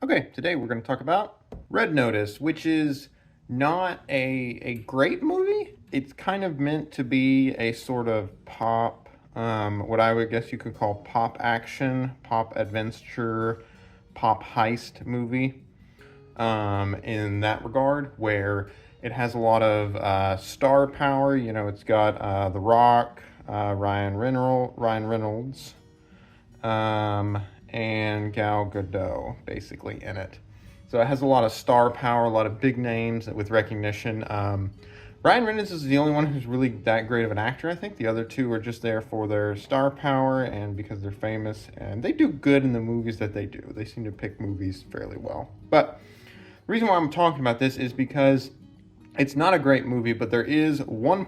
Okay, today we're going to talk about Red Notice, which is not a great movie. It's kind of meant to be a sort of pop, what I would guess you could call pop action, pop adventure, pop heist movie. In that regard, where it has a lot of star power. You know, it's got The Rock, Ryan Reynolds, and Gal Gadot basically in it. So it has a lot of star power, a lot of big names with recognition. Ryan Reynolds is the only one who's really that great of an actor, I think. The other two are just there for their star power and because they're famous. And they do good in the movies that they do. They seem to pick movies fairly well. But the reason why I'm talking about this is because it's not a great movie, but there is one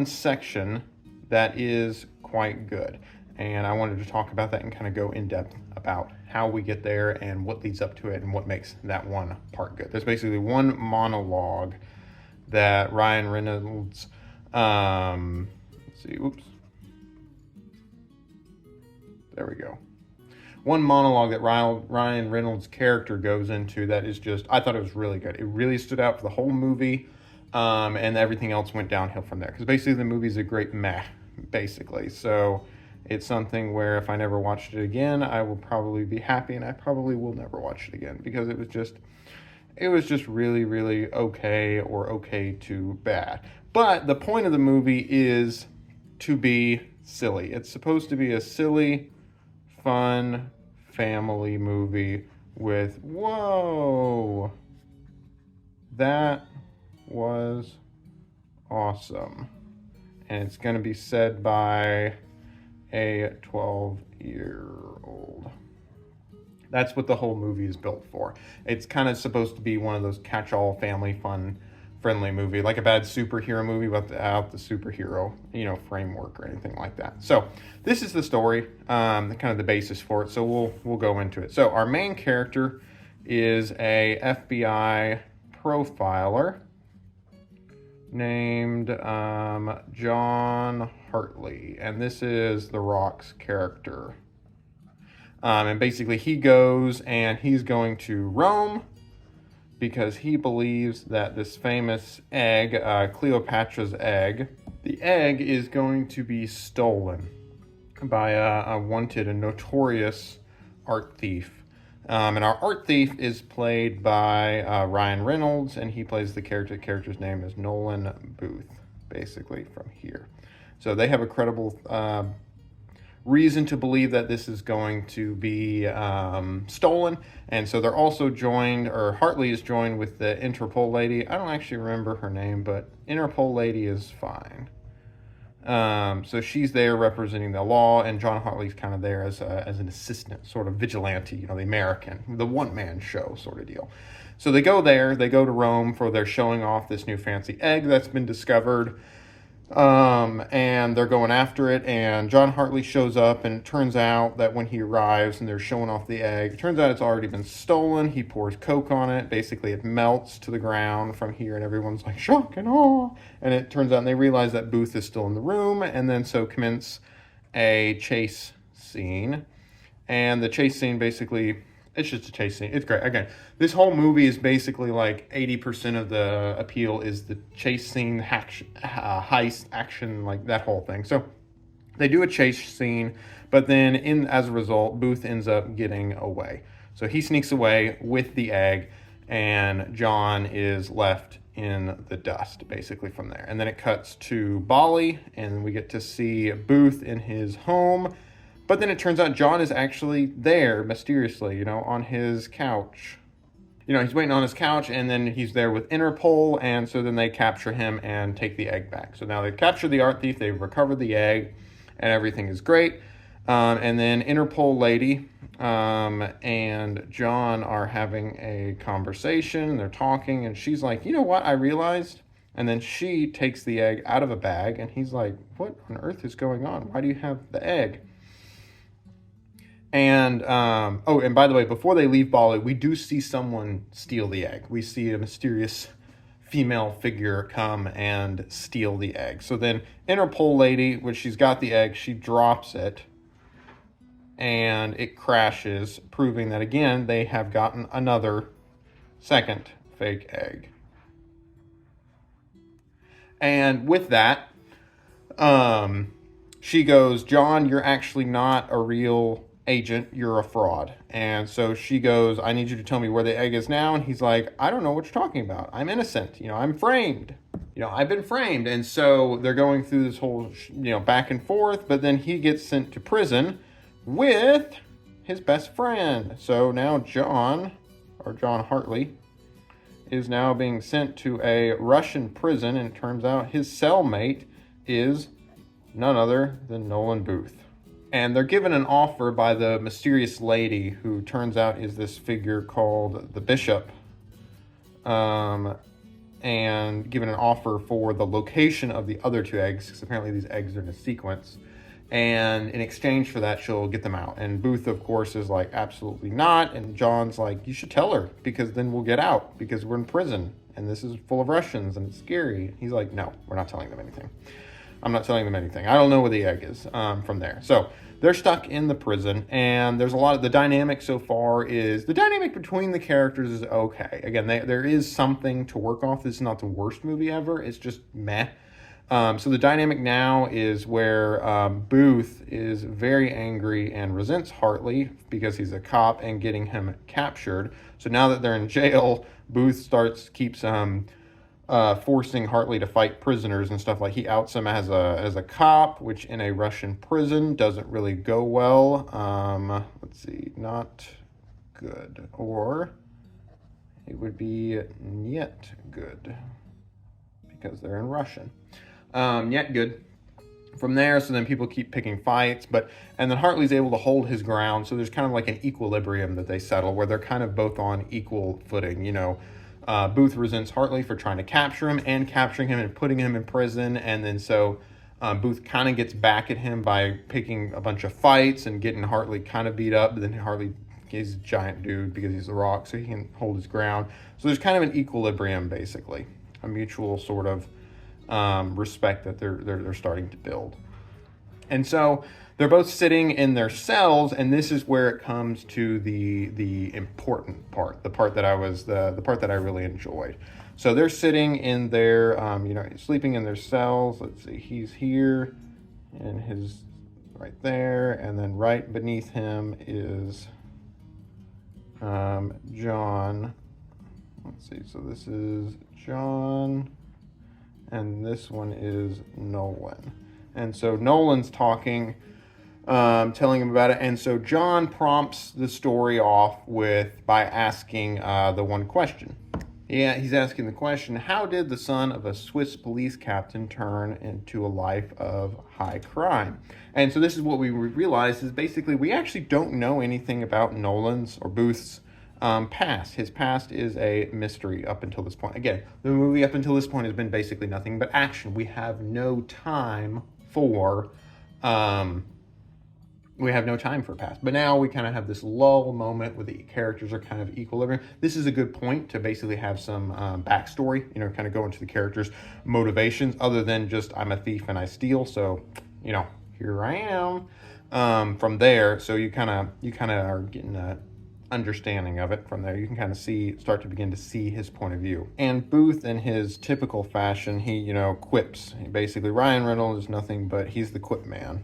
section that is quite good. And I wanted to talk about that and kind of go in depth about how we get there and what leads up to it and what makes that one part good. There's basically one monologue that Ryan Reynolds, let's see, oops. There we go. One monologue that Ryan Reynolds' character goes into that is just, I thought it was really good. It really stood out for the whole movie, and everything else went downhill from there. Because basically the movie's a great meh, basically. So it's something where if I never watched it again, I will probably be happy, and I probably will never watch it again because it was just really, really okay or okay to bad. But the point of the movie is to be silly. It's supposed to be a silly, fun family movie with, whoa, that was awesome. And it's going to be said by a 12-year-old. That's what the whole movie is built for. It's kind of supposed to be one of those catch-all family fun friendly movie, like a bad superhero movie without the superhero, framework or anything like that. So this is the story, kind of the basis for it. So we'll go into it. So our main character is a FBI profiler named John Hartley, and this is The Rock's character. And basically he goes and he's going to Rome because he believes that this famous egg, Cleopatra's egg, the egg is going to be stolen by a wanted and notorious art thief. And our art thief is played by Ryan Reynolds, and he plays the character. The character's name is Nolan Booth, basically, from here. So they have a credible reason to believe that this is going to be stolen. And so they're also joined, or Hartley is joined with the Interpol lady. I don't actually remember her name, but Interpol lady is fine. So she's there representing the law, and John Hartley's kind of there as an assistant, sort of vigilante, the American, the one-man show sort of deal. So they go to Rome for their showing off this new fancy egg that's been discovered. And they're going after it, and John Hartley shows up, and it turns out that when he arrives and they're showing off the egg, it turns out it's already been stolen. He pours Coke on it. Basically, it melts to the ground from here, and everyone's like, shock and awe. And it turns out, and they realize that Booth is still in the room, and then so commence a chase scene. And the chase scene basically, it's just a chase scene. It's great. Again, this whole movie is basically like 80% of the appeal is the chase scene, heist, action, like that whole thing. So they do a chase scene, but then as a result, Booth ends up getting away. So he sneaks away with the egg, and John is left in the dust, basically, from there. And then it cuts to Bali, and we get to see Booth in his home. But then it turns out John is actually there, mysteriously, on his couch. He's waiting on his couch, and then he's there with Interpol, and so then they capture him and take the egg back. So now they've captured the art thief, they've recovered the egg, and everything is great. And then Interpol lady and John are having a conversation, they're talking, and she's like, you know what, I realized? And then she takes the egg out of a bag, and he's like, what on earth is going on? Why do you have the egg? And, and by the way, before they leave Bali, we do see someone steal the egg. We see a mysterious female figure come and steal the egg. So then Interpol lady, when she's got the egg, she drops it. and it crashes, proving that, again, they have gotten another second fake egg. And with that, she goes, John, you're actually not a real agent, you're a fraud. And so she goes, I need you to tell me where the egg is now. And he's like, I don't know what you're talking about. I'm innocent. I'm framed. I've been framed. And so they're going through this whole, back and forth. But then he gets sent to prison with his best friend. So now John Hartley, is now being sent to a Russian prison. And it turns out his cellmate is none other than Nolan Booth. And they're given an offer by the mysterious lady who turns out is this figure called the Bishop. And given an offer for the location of the other 2 eggs, because apparently these eggs are in a sequence. And in exchange for that, she'll get them out. And Booth, of course, is like, absolutely not. And John's like, you should tell her, because then we'll get out, because we're in prison. And this is full of Russians, and it's scary. He's like, no, we're not telling them anything. I'm not telling them anything. I don't know where the egg is from there. So they're stuck in the prison, and there's a lot of the dynamic so far is the dynamic between the characters is okay. Again, there is something to work off. This is not the worst movie ever. It's just meh. So the dynamic now is where Booth is very angry and resents Hartley because he's a cop and getting him captured. So now that they're in jail, Booth keeps forcing Hartley to fight prisoners and stuff. Like, he outs him as a cop, which in a Russian prison doesn't really go well. Let's see, not good, or it would be niet good because they're in Russian. Yet good. From there, so then people keep picking fights, and then Hartley's able to hold his ground, so there's kind of like an equilibrium that they settle where they're kind of both on equal footing. Booth resents Hartley for trying to capture him and capturing him and putting him in prison, and then so Booth kind of gets back at him by picking a bunch of fights and getting Hartley kind of beat up, but then Hartley is a giant dude because he's the Rock, so he can hold his ground. So there's kind of an equilibrium, basically, a mutual sort of respect that they're starting to build. And so they're both sitting in their cells, and this is where it comes to the important part, the part that I really enjoyed. So they're sitting in their sleeping in their cells. Let's see, he's here and his right there, and then right beneath him is John. Let's see, so this is John, and this one is Nolan. And so Nolan's talking, telling him about it. And so John prompts the story off by asking the one question. Yeah, he's asking the question, how did the son of a Swiss police captain turn into a life of high crime? And so this is what we realized is basically we actually don't know anything about Nolan's or Booth's past. His past is a mystery up until this point. Again, the movie up until this point has been basically nothing but action. We have no time for past. But now we kind of have this lull moment where the characters are kind of equilibrium. This is a good point to basically have some backstory, kind of go into the characters' motivations other than just I'm a thief and I steal. So, here I am. From there, so you kind of are getting a understanding of it. From there, you can kind of start to begin to see his point of view. And Booth, in his typical fashion, he quips. Basically, Ryan Reynolds is nothing but he's the quip man.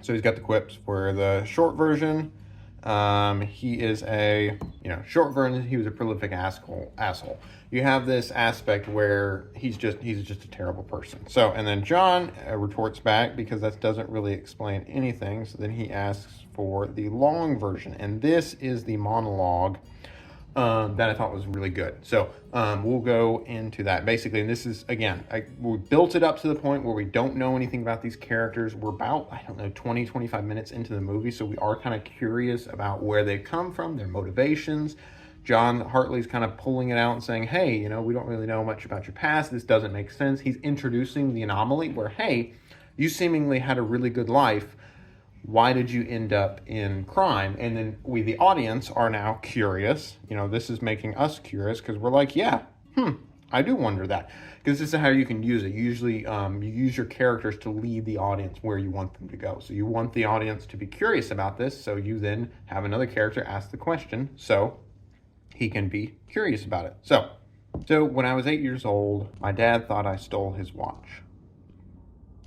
So he's got the quips. For the short version, he is a short version. He was a prolific asshole. You have this aspect where he's just a terrible person. So, and then John retorts back because that doesn't really explain anything. So then he asks for the long version, and this is the monologue that I thought was really good. So we'll go into that basically. And this is, again, we built it up to the point where we don't know anything about these characters. We're about, 20, 25 minutes into the movie. So we are kind of curious about where they come from, their motivations. John Hartley's kind of pulling it out and saying, hey, we don't really know much about your past. This doesn't make sense. He's introducing the anomaly where, hey, you seemingly had a really good life. Why did you end up in crime? And then we, the audience, are now curious. This is making us curious because we're like, yeah, I do wonder that, because this is how you can use it. Usually you use your characters to lead the audience where you want them to go. So you want the audience to be curious about this, so you then have another character ask the question so he can be curious about it. So when I was 8 years old, my dad thought I stole his watch.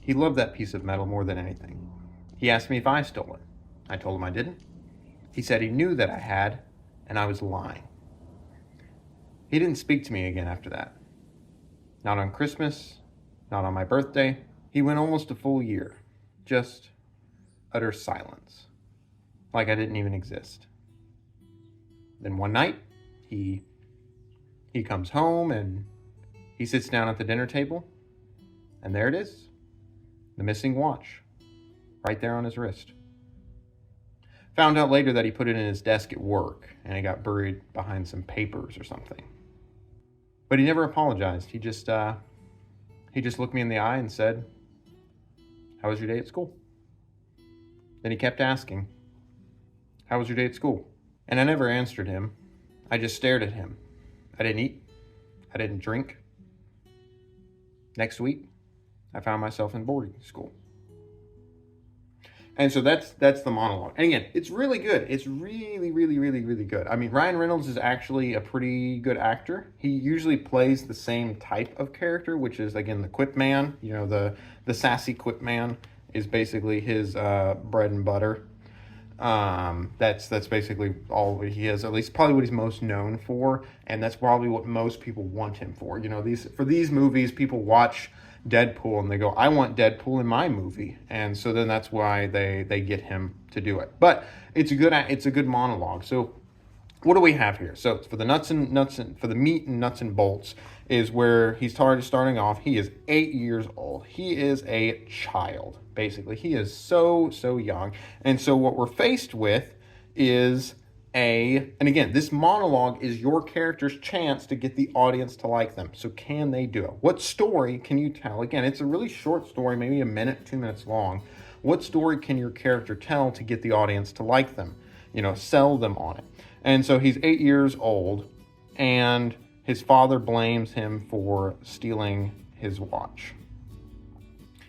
He loved that piece of metal more than anything. He asked me if I stole it. I told him I didn't. He said he knew that I had, and I was lying. He didn't speak to me again after that. Not on Christmas, not on my birthday. He went almost a full year. Just utter silence. Like I didn't even exist. Then one night, he comes home and he sits down at the dinner table, and there it is. The missing watch. Right there on his wrist. Found out later that he put it in his desk at work, and it got buried behind some papers or something. But he never apologized. He just looked me in the eye and said, "How was your day at school?" Then he kept asking, "How was your day at school?" And I never answered him. I just stared at him. I didn't eat. I didn't drink. Next week, I found myself in boarding school. And so that's the monologue. And again, it's really good. It's really, really, really, really good. I mean, Ryan Reynolds is actually a pretty good actor. He usually plays the same type of character, which is, again, the quip man. You know, the sassy quip man is basically his bread and butter. That's basically all he has, at least probably what he's most known for. And that's probably what most people want him for. You know, for these movies, people watch Deadpool and they go, "I want Deadpool in my movie," and so then that's why they get him to do it. But it's a good monologue. So what do we have here? So for the meat and nuts and bolts is where he's starting off. He is 8 years old. He is a child, basically. He is so young, and so what we're faced with is and again, this monologue is your character's chance to get the audience to like them. So can they do it? What story can you tell? Again, it's a really short story, maybe a minute, 2 minutes long. What story can your character tell to get the audience to like them? You know, sell them on it. And so he's 8 years old, and his father blames him for stealing his watch.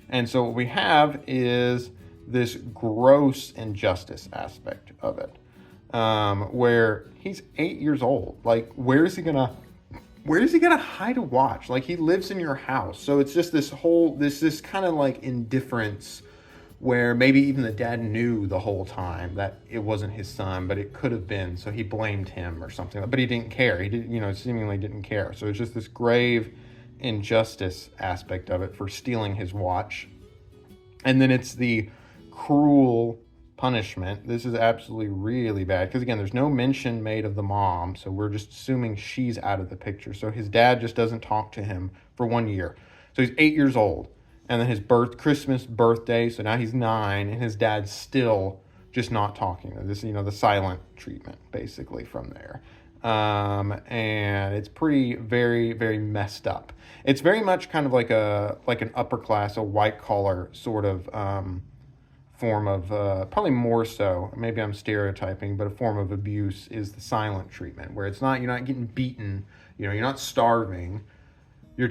And so what we have is this gross injustice aspect of it. Where he's 8 years old. Like, where is he gonna hide a watch? Like, he lives in your house. So it's just this kind of like indifference where maybe even the dad knew the whole time that it wasn't his son, but it could have been. So he blamed him or something, but he didn't care. He didn't, seemingly didn't care. So it's just this grave injustice aspect of it for stealing his watch. And then it's the cruel punishment. This is absolutely really bad because, again, there's no mention made of the mom, so we're just assuming she's out of the picture. So his dad just doesn't talk to him for 1 year. So he's 8 years old, and then his Christmas birthday, so now he's 9, and his dad's still just not talking. This, the silent treatment basically from there. And it's very, very messed up. It's very much kind of like an upper class, a white collar sort of form of, probably more so, maybe I'm stereotyping, but a form of abuse is the silent treatment, where you're not getting beaten, you're not starving. Your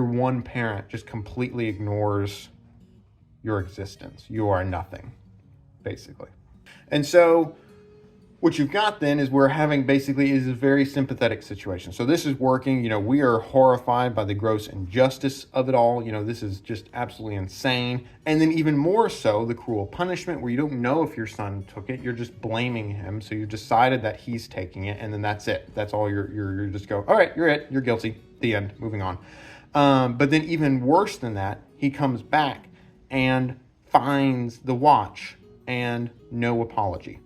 one parent just completely ignores your existence. You are nothing, basically. And so what you've got then is is a very sympathetic situation. So this is working. We are horrified by the gross injustice of it all. This is just absolutely insane. And then even more so, the cruel punishment, where you don't know if your son took it. You're just blaming him. So you've decided that he's taking it, and then that's it. That's all you're just go, all right, you're it. You're guilty. The end. Moving on. But then even worse than that, he comes back and finds the watch, and no apology.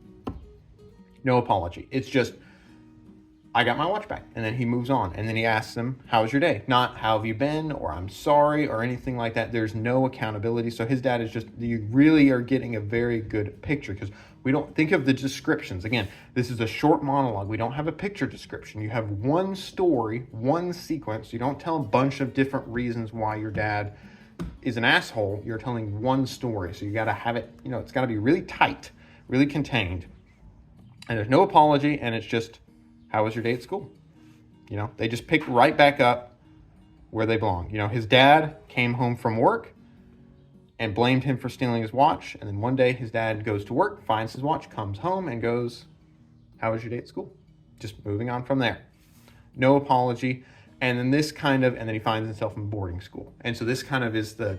No apology. It's just, I got my watch back. And then he moves on. And then he asks them, "How was your day?" Not, "How have you been?" or "I'm sorry," or anything like that. There's no accountability. So his dad is just, you really are getting a very good picture, because we don't think of the descriptions. Again, this is a short monologue. We don't have a picture description. You have one story, one sequence. You don't tell a bunch of different reasons why your dad is an asshole. You're telling one story. So you got to have it, it's got to be really tight, really contained. And there's no apology, and it's just, "How was your day at school?" You know, they just pick right back up where they belong. You know, his dad came home from work and blamed him for stealing his watch. And then one day his dad goes to work, finds his watch, comes home and goes, "How was your day at school?" Just moving on from there. No apology. And then and then he finds himself in boarding school. And so this kind of is the ...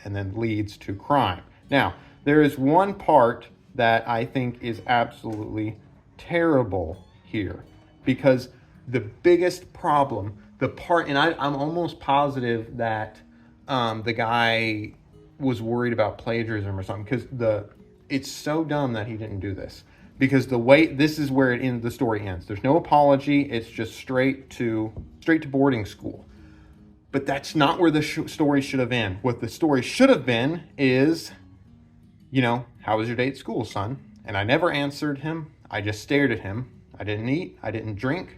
and then leads to crime. Now, there is one part that I think is absolutely terrible here, because the biggest problem, and I'm almost positive that the guy was worried about plagiarism or something, because it's so dumb that he didn't do this. Because this is where the story ends. There's no apology. It's just straight to boarding school. But that's not where the story should have ended. What the story should have been is, you know, "How was your day at school, son?" And I never answered him. I just stared at him. I didn't eat. I didn't drink.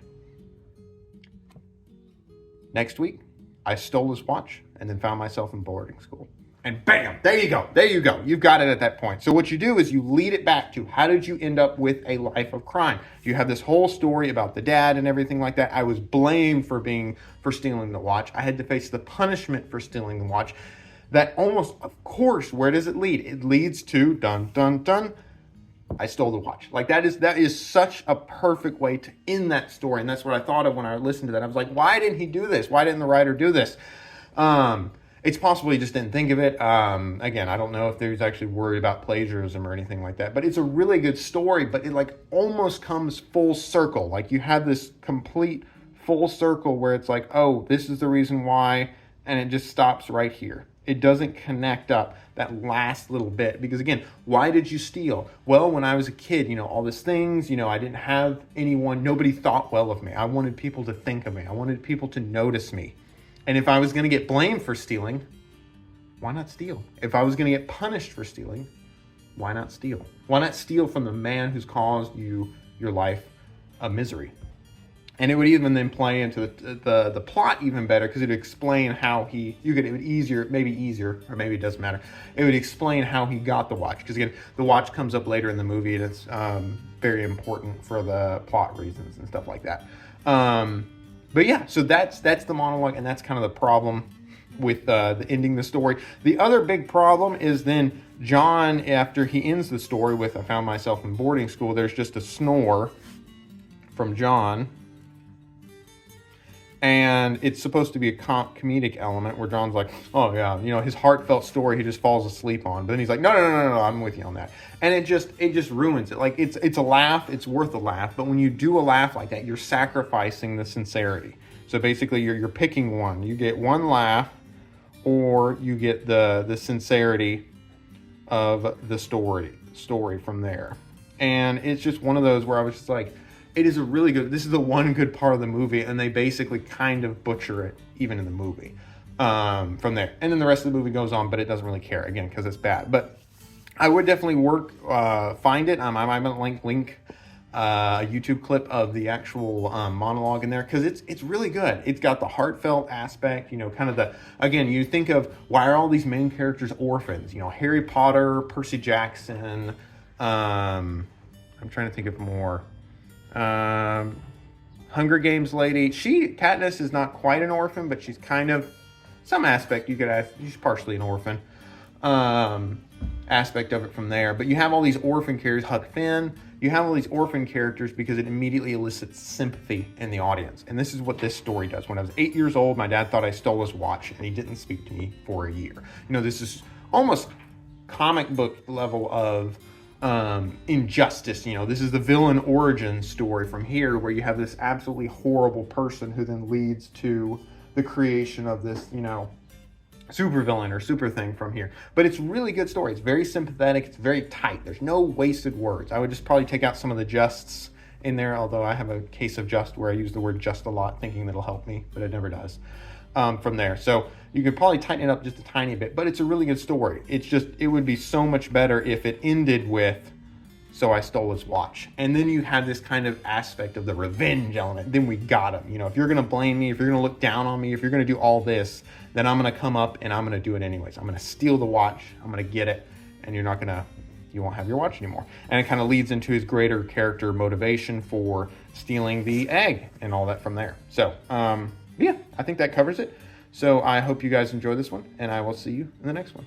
Next week, I stole his watch and then found myself in boarding school. And bam, there you go. There you go. You've got it at that point. So what you do is you lead it back to, how did you end up with a life of crime? You have this whole story about the dad and everything like that. I was blamed for stealing the watch. I had to face the punishment for stealing the watch. That almost, of course, where does it lead? It leads to, dun, dun, dun, I stole the watch. Like that is such a perfect way to end that story. And that's what I thought of when I listened to that. I was like, why didn't he do this? Why didn't the writer do this? It's possible he just didn't think of it. Again, I don't know if there's actually worried about plagiarism or anything like that, but it's a really good story, but it like almost comes full circle. Like you have this complete full circle where it's like, oh, this is the reason why, and it just stops right here. It doesn't connect up that last little bit, because again, why did you steal? Well, when I was a kid, you know, all these things, you know, I didn't have anyone, nobody thought well of me. I wanted people to think of me. I wanted people to notice me. And if I was going to get blamed for stealing, why not steal? If I was going to get punished for stealing, why not steal? Why not steal from the man who's caused you your life a misery? And it would even then play into the plot even better, because it would explain how maybe easier, or maybe it doesn't matter. It would explain how he got the watch. Because again, the watch comes up later in the movie, and it's very important for the plot reasons and stuff like that. But yeah, so that's the monologue, and that's kind of the problem with the ending the story. The other big problem is then John, after he ends the story with "I found myself in boarding school," there's just a snore from John. And it's supposed to be a comedic element where John's like, oh yeah, you know, his heartfelt story he just falls asleep on. But then he's like, no, I'm with you on that. And it just ruins it. Like it's a laugh, it's worth a laugh. But when you do a laugh like that, you're sacrificing the sincerity. So basically you're picking one. You get one laugh, or you get the sincerity of the story from there. And it's just one of those where I was just like, this is the one good part of the movie, and they basically kind of butcher it even in the movie from there. And then the rest of the movie goes on, but it doesn't really care, again, because it's bad. But I would definitely find it. I might link a YouTube clip of the actual monologue in there, because it's really good. It's got the heartfelt aspect, you know, kind of again, you think of, why are all these main characters orphans? You know, Harry Potter, Percy Jackson, I'm trying to think of more. Hunger Games lady. Katniss is not quite an orphan, but she's kind of, some aspect you could ask, she's partially an orphan. Aspect of it from there. But you have all these orphan characters, Huck Finn, you have all these orphan characters because it immediately elicits sympathy in the audience. And this is what this story does. When I was 8 years old, my dad thought I stole his watch, and he didn't speak to me for a year. You know, this is almost comic book level of injustice. You know, this is the villain origin story from here, where you have this absolutely horrible person who then leads to the creation of this, you know, super villain or super thing from here. But it's a really good story. It's very sympathetic. It's very tight. There's no wasted words. I would just probably take out some of the justs in there, although I have a case of just where I use the word just a lot, thinking that'll help me, but it never does. From there. So you could probably tighten it up just a tiny bit, but it's a really good story. It would be so much better if it ended with, so I stole his watch. And then you have this kind of aspect of the revenge element. Then we got him. You know, if you're going to blame me, if you're going to look down on me, if you're going to do all this, then I'm going to come up and I'm going to do it anyways. I'm going to steal the watch. I'm going to get it. And you're not going to you won't have your watch anymore. And it kind of leads into his greater character motivation for stealing the egg and all that from there. So, yeah, I think that covers it. So I hope you guys enjoy this one, and I will see you in the next one.